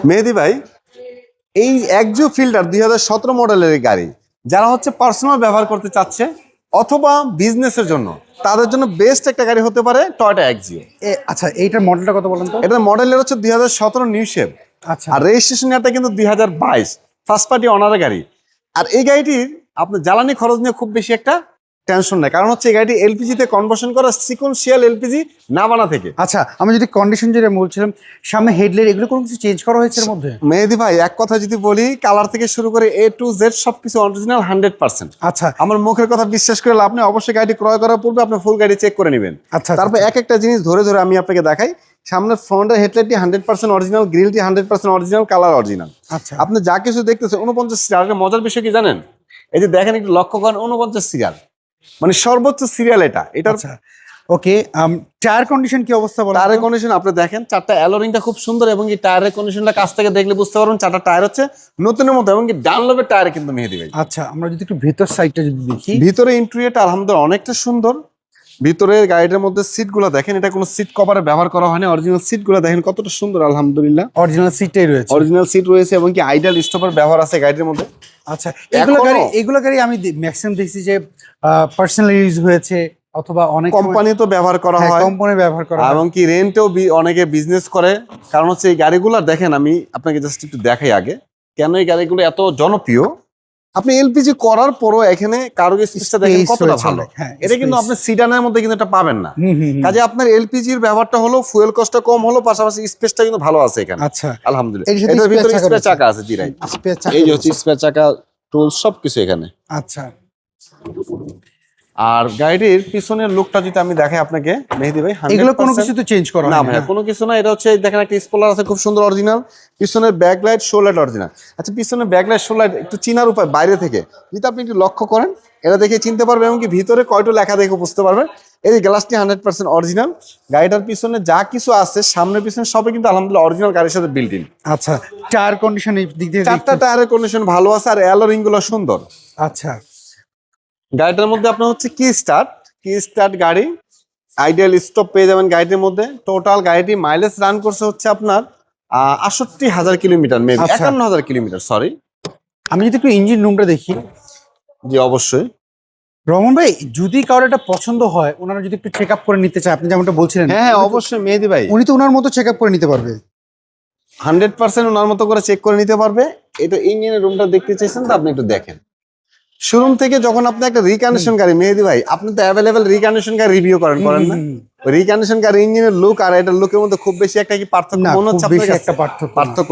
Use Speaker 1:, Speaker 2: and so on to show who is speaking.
Speaker 1: মেহেদি ভাই, এই একজো ফিল্টার 2017 মডেলের গাড়ি যারা হচ্ছে পার্সোনাল ব্যবহার করতে চাচ্ছে অথবা বিজনেসের জন্য, তাদের জন্য বেস্ট একটা গাড়ি হতে পারে টয়োটা এক্সিও।
Speaker 2: আচ্ছা, এইটার মডেলটা কত বলেন তো?
Speaker 1: এটার মডেলের হচ্ছে 2017 নিউ শেপ।
Speaker 2: আচ্ছা,
Speaker 1: আর রেজিস্ট্রেশন ইয়ারটা কিন্তু 2022, ফার্স্ট পার্টি অনারের গাড়ি। আর এই গাড়িটির আপনার জ্বালানি খরচ নিয়ে খুব বেশি একটা টেনশন নেই, কারণ হচ্ছে এই গাড়িটি এলপিজিতে কনভার্সন করা সিকোয়েন্সিয়াল এলপিজি নাভানা থেকে।
Speaker 2: আচ্ছা, আমি যদি কন্ডিশন যেটা বলছিলাম, সামনে হেডলাইট এগুলো কোনো কিছু চেঞ্জ করা হয়েছে এর মধ্যে?
Speaker 1: মেহেদি ভাই, এক কথা যদি বলি, কালার থেকে শুরু করে এ টু জেড সবকিছু অরিজিনাল 100%।
Speaker 2: আচ্ছা
Speaker 1: আমার মুখের কথা বিশ্বাস করে আপনি অবশ্যই গাড়ি ক্রয় করার পূর্বে আপনি ফুল গাড়ি চেক করে নেবেন।
Speaker 2: আচ্ছা,
Speaker 1: তারপর এক একটা জিনিস ধরে ধরে আমি আপনাকে দেখাই। সামনে ফ্রন্টের হেডলাইটটি 100% অরিজিনাল, গ্রিলটি 100% অরিজিনাল, কালার অরিজিনাল।
Speaker 2: আচ্ছা,
Speaker 1: আপনি যা কিছু দেখতেছেন 49 সিরিয়াল। মজার বিষয় কি জানেন? এই যে দেখেন, একটু লক্ষ্য করেন, 49 সিরিয়াল মানে সর্বোচ্চ সিরিয়াল এটা। এটার
Speaker 2: আচ্ছা, ওকে। টায়ার কন্ডিশন কি অবস্থা বলেন?
Speaker 1: টায়ারের কন্ডিশন আপনি দেখেন, চারটা অ্যালোরিংটা খুব সুন্দর, এবং এই টায়ারের কন্ডিশনটা কাছ থেকে দেখলে বুঝতে পারবেন চারটা টায়ার হচ্ছে নতুনের মতো, এবং কি ডানলপের টায়ার কিন্তু মেহেদি ভাই।
Speaker 2: আচ্ছা, আমরা যদি একটু ভিতর সাইডটা যদি দেখি,
Speaker 1: ভিতরে ইন্টেরিয়রটা আলহামদুলিল্লাহ অনেকটা সুন্দর। ভিতরের গাড়িটার মধ্যে সিটগুলো দেখেন, এটা কোনো সিট কভারে ব্যবহার করা হয়নি, অরিজিনাল সিটগুলো দেখেন কতটা সুন্দর আলহামদুলিল্লাহ।
Speaker 2: অরিজিনাল সিটটাই রয়েছে।
Speaker 1: অরিজিনাল সিট রয়েছে, এবং কি আইডাল স্টপার ব্যবহার আছে গাড়ির মধ্যে।
Speaker 2: আচ্ছা, এগুলো
Speaker 1: এখনো-
Speaker 2: গাড়ি আমি ম্যাক্সিমাম দেখছি যে পার্সোনাল ইউজ হয়েছে, অথবা অনেক
Speaker 1: কোম্পানি তো ব্যবহার করা হয়,
Speaker 2: কোম্পানি ব্যবহার করা হয়।
Speaker 1: এবং কি রেন্টেও অনেকে বিজনেস করে। কারণ হচ্ছে এই গাড়িগুলো দেখেন, আমি আপনাকে জাস্ট একটু দেখাই আগে কেন এই গাড়িগুলো এত জনপ্রিয়। আপনি এলপিজি করার পরও এখানে কার্গো স্পেসটা দেখেন
Speaker 2: Space
Speaker 1: কতটা
Speaker 2: রয়েছে
Speaker 1: ভালো।
Speaker 2: অনেক, হ্যাঁ,
Speaker 1: এটা কিন্তু
Speaker 2: space।
Speaker 1: আপনি সিডানের মধ্যে কিন্তু এটা পাবেন না।
Speaker 2: হুম, হুম, হুম।
Speaker 1: কাজে আপনার এলপিজির ব্যবহারটা হলো, ফুয়েল কস্টটা কম হলো, পাশাপাশি স্পেসটা কিন্তু ভালো আছে এখানে
Speaker 2: আচ্ছা,
Speaker 1: আলহামদুলিল্লাহ।
Speaker 2: এর সাথে
Speaker 1: এটার ভিতরে
Speaker 2: spare চাকা
Speaker 1: স্পেয়ার
Speaker 2: রয়েছে।
Speaker 1: চাকা আছে, জি রাইট।
Speaker 2: স্পেয়ার চাকা
Speaker 1: এই যে
Speaker 2: রয়েছে।
Speaker 1: হচ্ছে স্পেয়ার চাকা, টুলস সবকিছু এখানে।
Speaker 2: আচ্ছা,
Speaker 1: আর গাড়িটির পিছনের লুকটা যদি আমি দেখাই আপনাকে মেহেদি ভাই,
Speaker 2: এগুলো কোনো
Speaker 1: 100%
Speaker 2: কিছু তো চেঞ্জ করা
Speaker 1: না
Speaker 2: হয়
Speaker 1: ভাইয়া, কোনো কিছু না। এটা হচ্ছে দেখেন একটা স্পয়লার আছে খুব সুন্দর অরিজিনাল, পিছনের ব্যাকলাইট শো লাইট অরিজিনাল। আচ্ছা, পিছনের ব্যাকলাইট শো লাইট একটু চিনার উপায় বাইরে থেকে যদি আপনি একটু লক্ষ্য করেন, এটা দেখে চিনতে পারবেন, এমনকি ভিতরে কয়টা লেখা দেখে বুঝতে পারবেন। এই যে গ্লাসটি 100% অরিজিনাল। গাড়িটার পিছনে যা কিছু আছে সামনে পিছনে সবই কিন্তু আলহামদুলিল্লাহ অরিজিনাল গাড়ির সাথে বিল্ট ইন।
Speaker 2: আচ্ছা, টায়ার কন্ডিশন এই দিক দিয়ে
Speaker 1: চারটা টায়ারের কন্ডিশন ভালো আছে, আর অ্যালোরিং গুলো সুন্দর।
Speaker 2: আচ্ছা,
Speaker 1: গাড়িটার মধ্যে আপনার হচ্ছে কি স্টার্ট গাড়ি, আইডিয়াল স্টপ পেয়ে যাবেন গাড়িটির মধ্যে। টোটাল গাড়িটি মাইলেজ রান করছে হচ্ছে আপনার 68,000 কিলোমিটার, মেবি
Speaker 2: আচ্ছা।
Speaker 1: 51,000 কিলোমিটার, সরি।
Speaker 2: আমি যদি একটু ইঞ্জিন রুমটা দেখি,
Speaker 1: জি অবশ্যই।
Speaker 2: রহমান ভাই, যদি কারোর এটা পছন্দ হয়, ওনারা যদি একটু চেক আপ করে নিতে চায়, আপনি যেমনটা বলছিলেন,
Speaker 1: হ্যাঁ হ্যাঁ অবশ্যই মেহেদি ভাই,
Speaker 2: উনি তো ওনার মতো চেক আপ করে নিতে পারবে।
Speaker 1: 100% ওনার মতো করে চেক করে নিতে পারবে। এটা ইঞ্জিনের রুমটা দেখতে চাইছেন তো আপনি একটু দেখেন। শোরুম থেকে যখন আপনি একটা রিকন্ডিশন গাড়ি, মেহেদি ভাই আপনি তো অ্যাভেলেবেল রিকন্ডিশন গাড়ি রিভিউ করেন না? রিকন্ডিশন গাড়ি ইঞ্জিনের লুক আর এটার লুকের মধ্যে খুব বেশি একটা কি পার্থক্য
Speaker 2: না,
Speaker 1: মনে হচ্ছে
Speaker 2: খুব
Speaker 1: আপনার
Speaker 2: বেশি
Speaker 1: কাছে?
Speaker 2: একটা পার্থক্য না।
Speaker 1: পার্থক্য